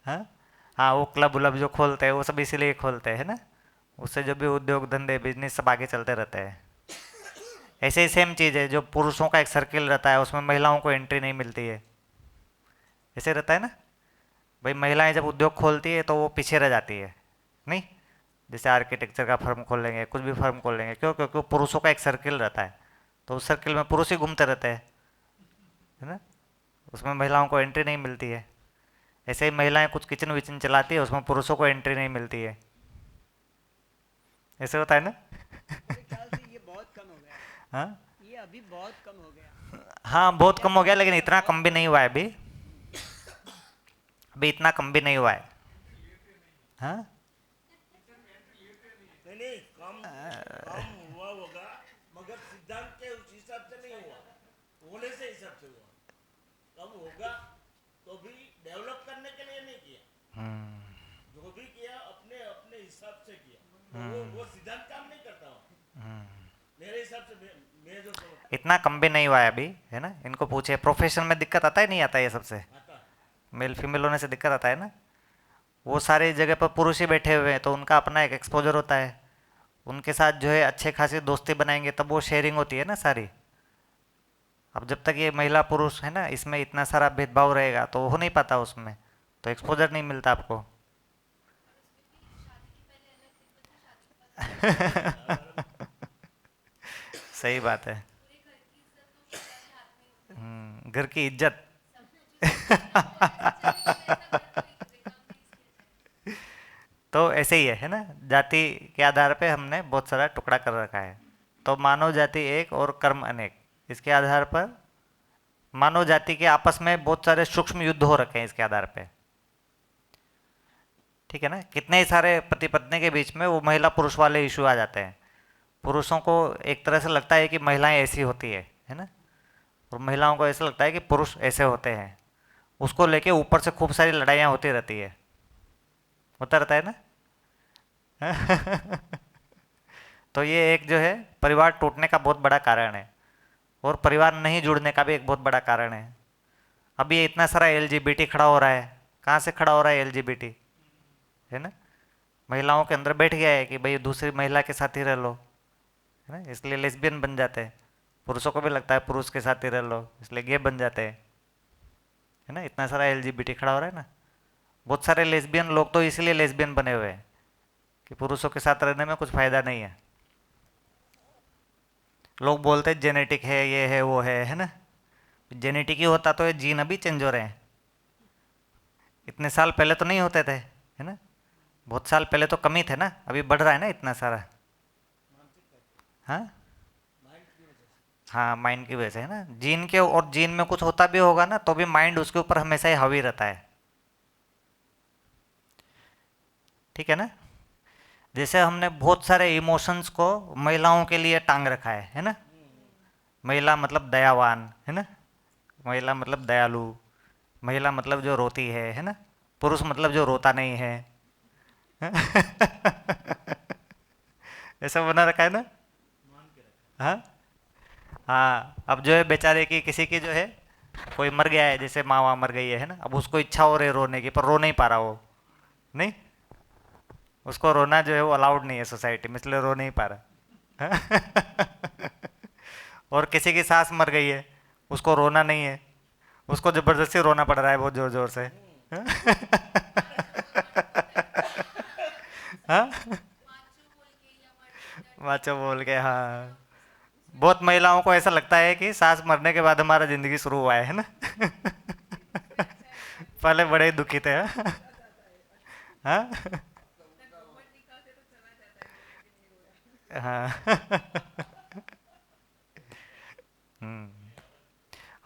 हाँ हाँ, वो क्लब उलब जो खोलते हैं वो सब इसीलिए खोलते हैं ना, उससे जो भी उद्योग धंधे बिजनेस सब आगे चलते रहते हैं। ऐसे ही सेम चीज़ है, जो पुरुषों का एक सर्किल रहता है उसमें महिलाओं को एंट्री नहीं मिलती है, ऐसे रहता है ना। भाई महिलाएं जब उद्योग खोलती है तो वो पीछे रह जाती है, नहीं। जैसे आर्किटेक्चर का फर्म खोल लेंगे, कुछ भी फर्म खोल लेंगे, क्यों? क्योंकि पुरुषों का एक सर्किल रहता है, तो उस सर्किल में पुरुष ही घूमते रहते हैं, है ना। उसमें महिलाओं को एंट्री नहीं मिलती है। ऐसे ही महिलाएं कुछ किचन विचन चलाती है, उसमें पुरुषों को एंट्री नहीं मिलती है, ऐसे होता है ना। मेरे ख्याल से ये बहुत कम हो गया। हाँ ये अभी बहुत कम हो गया। हाँ, बहुत पहले कम हो आपने गया, लेकिन देखा था इतना बहुत कम भी नहीं हुआ है अभी। अभी इतना कम भी नहीं हुआ है। हाँ नहीं नहीं, कम कम हुआ होगा, मगर सिद्धांत के उस हिसाब से नहीं हुआ, होने से हिसाब से हुआ। कम होगा तो भी डेवलप करने के लिए नहीं किया, जो भी किया अपने अपने हिसाब से किया, तो वो सिद्धांत काम नहीं करता हूँ मेरे हिसाब से। मैं जो समझता इतना कम भी नहीं हुआ है अभी, है ना। इनको पूछे प्रोफेशन में दिक्कत आता है नहीं आता, ये सबसे आता। मेल फीमेल होने से दिक्कत आता है ना। वो सारी जगह पर पुरुष ही बैठे हुए हैं, तो उनका अपना एक एक्सपोजर होता है। उनके साथ जो है अच्छे खासी दोस्ती बनाएंगे तब वो शेयरिंग होती है ना सारी। अब जब तक ये महिला पुरुष है ना, इसमें इतना सारा भेदभाव रहेगा तो हो नहीं पाता उसमें, तो एक्सपोजर नहीं मिलता आपको। सही बात है। घर की इज्जत। तो ऐसे ही है ना। जाति के आधार पे हमने बहुत सारा टुकड़ा कर रखा है। तो मानव जाति एक और कर्म अनेक, इसके आधार पर मानव जाति के आपस में बहुत सारे सूक्ष्म युद्ध हो रखे हैं इसके आधार पे। ठीक है ना, कितने ही सारे पति पत्नी के बीच में वो महिला पुरुष वाले इशू आ जाते हैं। पुरुषों को एक तरह से लगता है कि महिलाएं ऐसी होती है ना। और महिलाओं को ऐसा लगता है कि पुरुष ऐसे होते हैं। उसको लेके ऊपर से खूब सारी लड़ाइयाँ होती रहती है, होता रहता है ना। तो ये एक जो है परिवार टूटने का बहुत बड़ा कारण है, और परिवार नहीं जुड़ने का भी एक बहुत बड़ा कारण है। अभी ये इतना सारा एलजीबीटी खड़ा हो रहा है, कहाँ से खड़ा हो रहा है एलजीबीटी, है ना। महिलाओं के अंदर बैठ गया है कि भाई दूसरी महिला के साथ ही रह लो, है ना, इसलिए लेस्बियन बन जाते हैं। पुरुषों को भी लगता है पुरुष के साथ ही रह लो, इसलिए गे बन जाते हैं, है ना। इतना सारा एलजीबीटी खड़ा हो रहा है ना। बहुत सारे लेस्बियन लोग तो इसलिए लेस्बियन बने हुए हैं कि पुरुषों के साथ रहने में कुछ फायदा नहीं है। लोग बोलते हैं जेनेटिक है, ये है वो है ना। जेनेटिक ही होता तो ये जीन अभी चेंज हो रहे हैं, इतने साल पहले तो नहीं होते थे, है ना। बहुत साल पहले तो कमी थे ना, अभी बढ़ रहा है ना इतना सारा। हाँ हाँ, माइंड की वजह से है ना, जीन के, और जीन में कुछ होता भी होगा ना तो भी माइंड उसके ऊपर हमेशा ही हावी रहता है। ठीक है ना। जैसे हमने बहुत सारे इमोशंस को महिलाओं के लिए टांग रखा है ना। महिला मतलब दयावान, है ना। महिला मतलब दयालु। महिला मतलब जो रोती है ना। पुरुष मतलब जो रोता नहीं है। ऐसा बना रखा है ना। हाँ हाँ, अब जो है बेचारे की किसी की जो है, कोई मर गया है, जैसे माँ वहाँ मर गई है ना, अब उसको इच्छा हो रही है रोने की, पर रो नहीं पा रहा वो, नहीं। उसको रोना जो है वो अलाउड नहीं है सोसाइटी में, इसलिए रो नहीं पा रहा। और किसी की सास मर गई है, उसको रोना नहीं है, उसको जबरदस्ती रोना पड़ रहा है बहुत जोर जोर से। हाँ, माचो बोल के, हाँ। बहुत महिलाओं को ऐसा लगता है कि सास मरने के बाद हमारा जिंदगी शुरू हुआ है ना। पहले बड़े ही दुखी थे, हाँ। हाँ हाँ।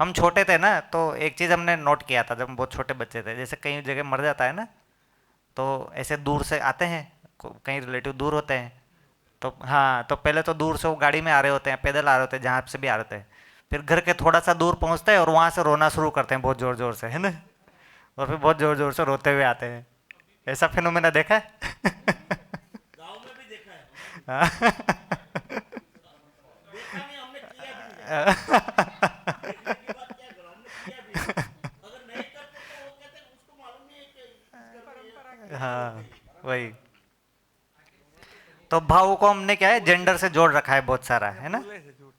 हम छोटे थे ना, तो एक चीज़ हमने नोट किया था जब हम बहुत छोटे बच्चे थे, जैसे कई जगह मर जाता है ना, तो ऐसे दूर से आते हैं, कई रिलेटिव दूर होते हैं, तो हाँ, तो पहले तो दूर से वो गाड़ी में आ रहे होते हैं, पैदल आ रहे होते हैं, जहाँ से भी आ रहे होते हैं। फिर घर के थोड़ा सा दूर पहुँचते हैं और वहाँ से रोना शुरू करते हैं बहुत ज़ोर ज़ोर से, है ना। और फिर बहुत ज़ोर ज़ोर से रोते हुए आते हैं। ऐसा फिनोमेना देखा है। गांव में भी देखा है, हमने भी हाँ। देखा नहीं, हमने किया भी नहीं है। देखने की बात क्या करो, हमने किया भी नहीं। अगर नहीं करते तो वो कहते उसको मालूम नहीं है कि हाँ वही। तो भाव को हमने क्या है जेंडर से जोड़ रखा है बहुत सारा, है ना, बोले से झूठ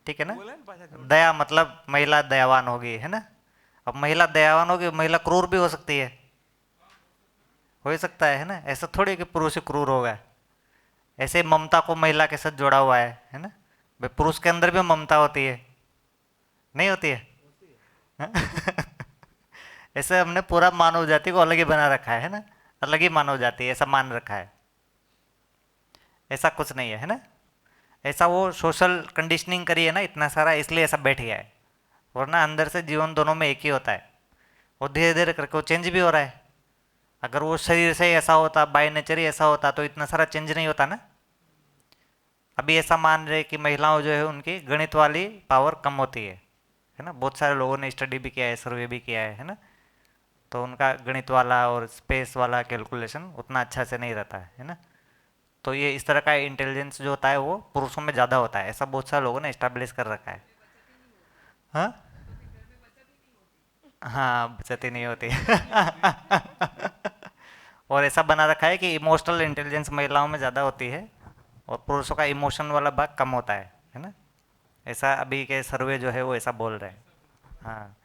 ठीक है ना। बोले ना भाषा झूठ। दया मतलब महिला दयावान होगी, है ना। अब महिला दयावान होगी, महिला क्रूर भी हो सकती है, हो ही सकता है ना। ऐसा थोड़ी कि पुरुष ही क्रूर होगा। ऐसे ही ममता को महिला के साथ जोड़ा हुआ है ना। भाई पुरुष के अंदर भी ममता होती है, नहीं होती है? ऐसे हमने पूरा मानव जाति को अलग ही बना रखा है ना, अलग ही मानव जाति ऐसा मान रखा है। ऐसा कुछ नहीं है ना। ऐसा वो सोशल कंडीशनिंग करी है ना इतना सारा, इसलिए ऐसा बैठ गया है। वरना अंदर से जीवन दोनों में एक ही होता है। वो धीरे धीरे करके वो चेंज भी हो रहा है। अगर वो शरीर से ऐसा होता, बाय नेचर ही ऐसा होता, तो इतना सारा चेंज नहीं होता ना। अभी ऐसा मान रहे कि महिलाओं जो है उनकी गणित वाली पावर कम होती है ना। बहुत सारे लोगों ने स्टडी भी किया है, सर्वे भी किया है ना। तो उनका गणित वाला और स्पेस वाला कैलकुलेशन उतना अच्छा से नहीं रहता है ना। तो ये इस तरह का इंटेलिजेंस जो होता है वो पुरुषों में ज़्यादा होता है, ऐसा बहुत सारे लोगों ने इस्टेब्लिश कर रखा है। हाँ हाँ, बचत ही नहीं होती। और ऐसा बना रखा है कि इमोशनल इंटेलिजेंस महिलाओं में ज़्यादा होती है और पुरुषों का इमोशन वाला भाग कम होता है ना। ऐसा अभी के सर्वे जो है वो ऐसा बोल रहे हैं। हाँ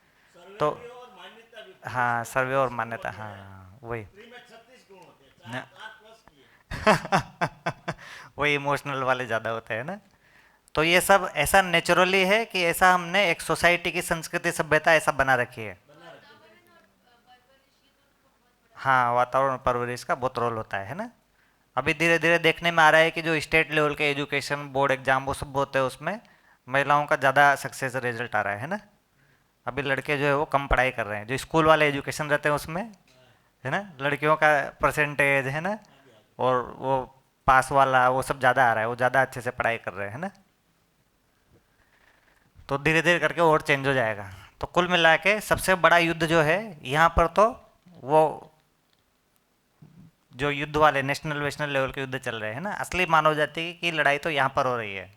तो सर्वे भी और मान्यता भी। हाँ, सर्वे और मान्यता, हाँ वही। स्त्री में 36 गुण होते हैं, न- 4 प्लस किए। वही इमोशनल वाले ज़्यादा होते हैं ना। तो ये सब ऐसा नेचुरली है कि ऐसा हमने एक सोसाइटी की संस्कृति सभ्यता ऐसा बना रखी है। हाँ, वातावरण और परवरिश का बहुत रोल होता है ना। अभी धीरे धीरे देखने में आ रहा है कि जो स्टेट लेवल के एजुकेशन बोर्ड एग्जाम वो सब होते हैं उसमें महिलाओं का ज़्यादा सक्सेस रिजल्ट आ रहा है ना। अभी लड़के जो है वो कम पढ़ाई कर रहे हैं, जो स्कूल वाले एजुकेशन रहते हैं उसमें, है ना, लड़कियों का परसेंटेज है ना, और वो पास वाला वो सब ज़्यादा आ रहा है, वो ज़्यादा अच्छे से पढ़ाई कर रहे हैं ना। तो धीरे धीरे करके और चेंज हो जाएगा। तो कुल मिला के सबसे बड़ा युद्ध जो है यहाँ पर, तो वो जो युद्ध वाले नेशनल वेशनल लेवल के युद्ध चल रहे हैं ना, असली मानव जाति की लड़ाई तो यहाँ पर हो रही है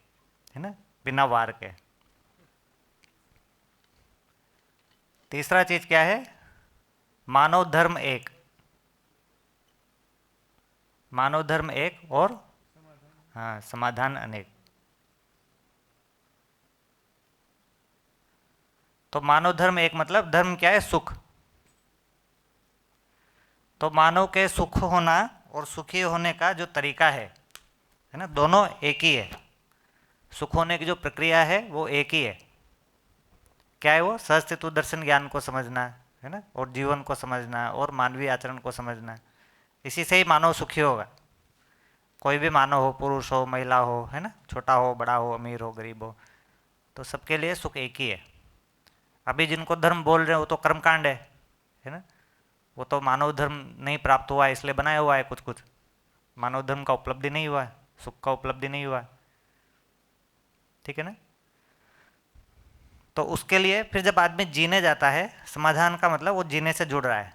ना, बिना वार के। तीसरा चीज क्या है? मानव धर्म एक, मानव धर्म एक और हाँ समाधान अनेक। तो मानव धर्म एक मतलब धर्म क्या है? सुख। तो मानव के सुख होना और सुखी होने का जो तरीका है ना, दोनों एक ही है। सुख होने की जो प्रक्रिया है वो एक ही है। क्या है वो? सहस्तित्व दर्शन ज्ञान को समझना, है ना, और जीवन को समझना और मानवीय आचरण को समझना। इसी से ही मानव सुखी होगा। कोई भी मानव हो, पुरुष हो, महिला हो, है ना, छोटा हो, बड़ा हो, अमीर हो, गरीब हो, तो सबके लिए सुख एक ही है। अभी जिनको धर्म बोल रहे हो वो तो कर्मकांड है ना। वो तो मानव धर्म नहीं प्राप्त हुआ है इसलिए बनाया हुआ है कुछ कुछ। मानव धर्म का उपलब्धि नहीं हुआ है, सुख का उपलब्धि नहीं हुआ है, ठीक है ना। तो उसके लिए फिर जब आदमी जीने जाता है, समाधान का मतलब वो जीने से जुड़ रहा है,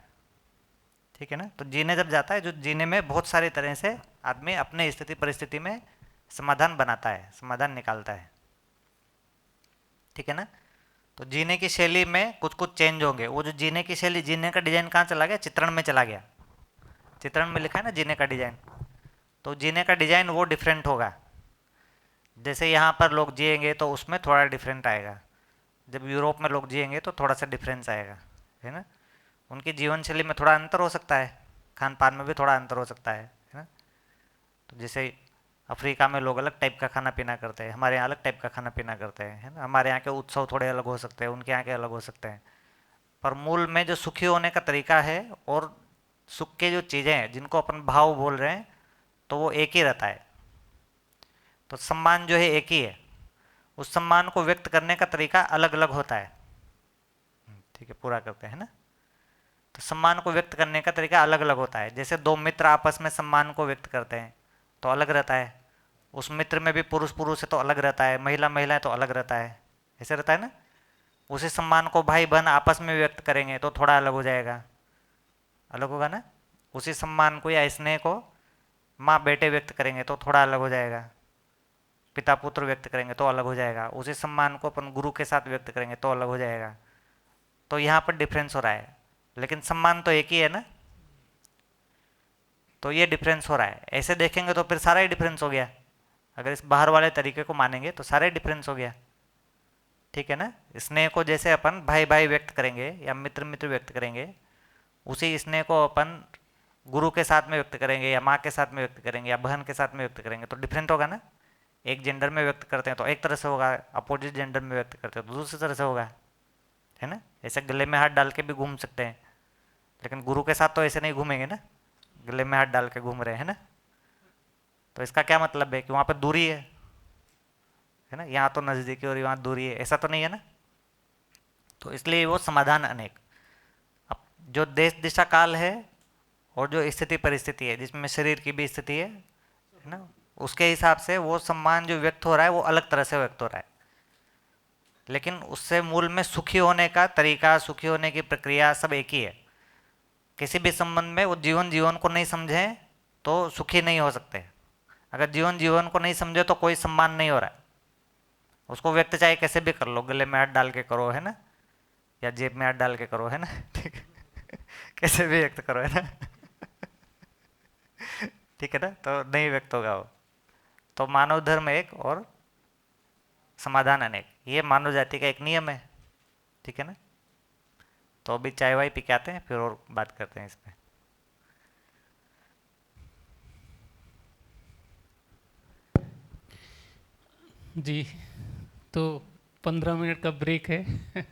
ठीक है ना। तो जीने जब जाता है, जो जीने में बहुत सारी तरह से आदमी अपने स्थिति परिस्थिति में समाधान बनाता है, समाधान निकालता है, ठीक है ना। तो जीने की शैली में कुछ कुछ चेंज होंगे। वो जो जीने की शैली, जीने का डिजाइन कहाँ चला गया? चित्रण में चला गया। चित्रण में लिखा है ना जीने का डिजाइन, तो जीने का डिजाइन वो डिफरेंट होगा। जैसे यहाँ पर लोग जिएंगे तो उसमें थोड़ा डिफरेंट आएगा, जब यूरोप में लोग जिएंगे तो थोड़ा सा डिफरेंस आएगा, है ना। उनकी जीवन शैली में थोड़ा अंतर हो सकता है, खान पान में भी थोड़ा अंतर हो सकता है ना। तो जैसे अफ्रीका में लोग अलग टाइप का खाना पीना करते हैं, हमारे यहाँ अलग टाइप का खाना पीना करते हैं, है ना। हमारे यहाँ के उत्सव थोड़े अलग हो सकते हैं, उनके यहाँ के अलग हो सकते हैं, पर मूल में जो सुखी होने का तरीका है और सुख के जो चीज़ें हैं जिनको अपन भाव बोल रहे हैं, तो वो एक ही रहता है। तो सम्मान जो है एक ही है, उस सम्मान को व्यक्त करने का तरीका अलग अलग होता है, ठीक है, पूरा करते हैं ना। तो सम्मान को व्यक्त करने का तरीका अलग अलग होता है। जैसे दो मित्र आपस में सम्मान को व्यक्त करते हैं तो अलग रहता है, उस मित्र में भी पुरुष पुरुष है तो अलग रहता है, महिला महिला है तो अलग रहता है, ऐसे रहता है ना। उसी सम्मान को भाई बहन आपस में व्यक्त करेंगे तो थोड़ा अलग हो जाएगा, अलग होगा ना। उसी सम्मान को या स्नेह को माँ बेटे व्यक्त करेंगे तो थोड़ा अलग हो जाएगा, पिता पुत्र व्यक्त करेंगे तो अलग हो जाएगा, उसी सम्मान को अपन गुरु के साथ व्यक्त करेंगे तो अलग हो जाएगा। तो यहाँ पर डिफरेंस हो रहा है, लेकिन सम्मान तो एक ही है ना, तो ये डिफरेंस हो रहा है। ऐसे देखेंगे तो फिर सारा ही डिफरेंस हो गया। अगर इस बाहर वाले तरीके को मानेंगे तो सारा ही डिफरेंस हो गया, ठीक है ना। स्नेह को जैसे अपन भाई भाई व्यक्त करेंगे या मित्र मित्र व्यक्त करेंगे, उसी स्नेह को अपन गुरु के साथ में व्यक्त करेंगे या माँ के साथ में व्यक्त करेंगे या बहन के साथ में व्यक्त करेंगे तो डिफरेंट होगा ना। एक जेंडर में व्यक्त करते हैं तो एक तरह से होगा, अपोजिट जेंडर में व्यक्त करते हैं तो दूसरी तरह से होगा, है ना। ऐसे गले में हाथ डाल के भी घूम सकते हैं, लेकिन गुरु के साथ तो ऐसे नहीं घूमेंगे ना, गले में हाथ डाल के घूम रहे हैं ना। तो इसका क्या मतलब है कि वहाँ पर दूरी है ना, यहाँ तो नज़दीकी और यहाँ दूरी है, ऐसा तो नहीं है ना। तो इसलिए वो समाधान अनेक। अब जो देश दिशा काल है और जो स्थिति परिस्थिति है जिसमें शरीर की भी स्थिति है ना, उसके हिसाब से वो सम्मान जो व्यक्त हो रहा है वो अलग तरह से व्यक्त हो रहा है। लेकिन उससे मूल में सुखी होने का तरीका, सुखी होने की प्रक्रिया सब एक ही है। किसी भी संबंध में वो जीवन को नहीं समझें तो सुखी नहीं हो सकते। अगर जीवन को नहीं समझे तो कोई सम्मान नहीं हो रहा है। उसको व्यक्त चाहे कैसे भी कर लो, गले में हाथ डाल के करो, है ना, या जेब में हाथ डाल के करो, है ना, ठीक है, कैसे भी व्यक्त करो, है ना, ठीक है ना, तो नहीं व्यक्त होगा वो। तो मानव धर्म एक और समाधान अनेक, ये मानव जाति का एक नियम है, ठीक है ना। तो अभी चाय वाय पी के आते हैं, फिर और बात करते हैं इस पे। जी, तो 15 मिनट का ब्रेक है।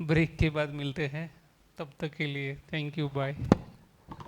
ब्रेक के बाद मिलते हैं, तब तक के लिए थैंक यू, बाय।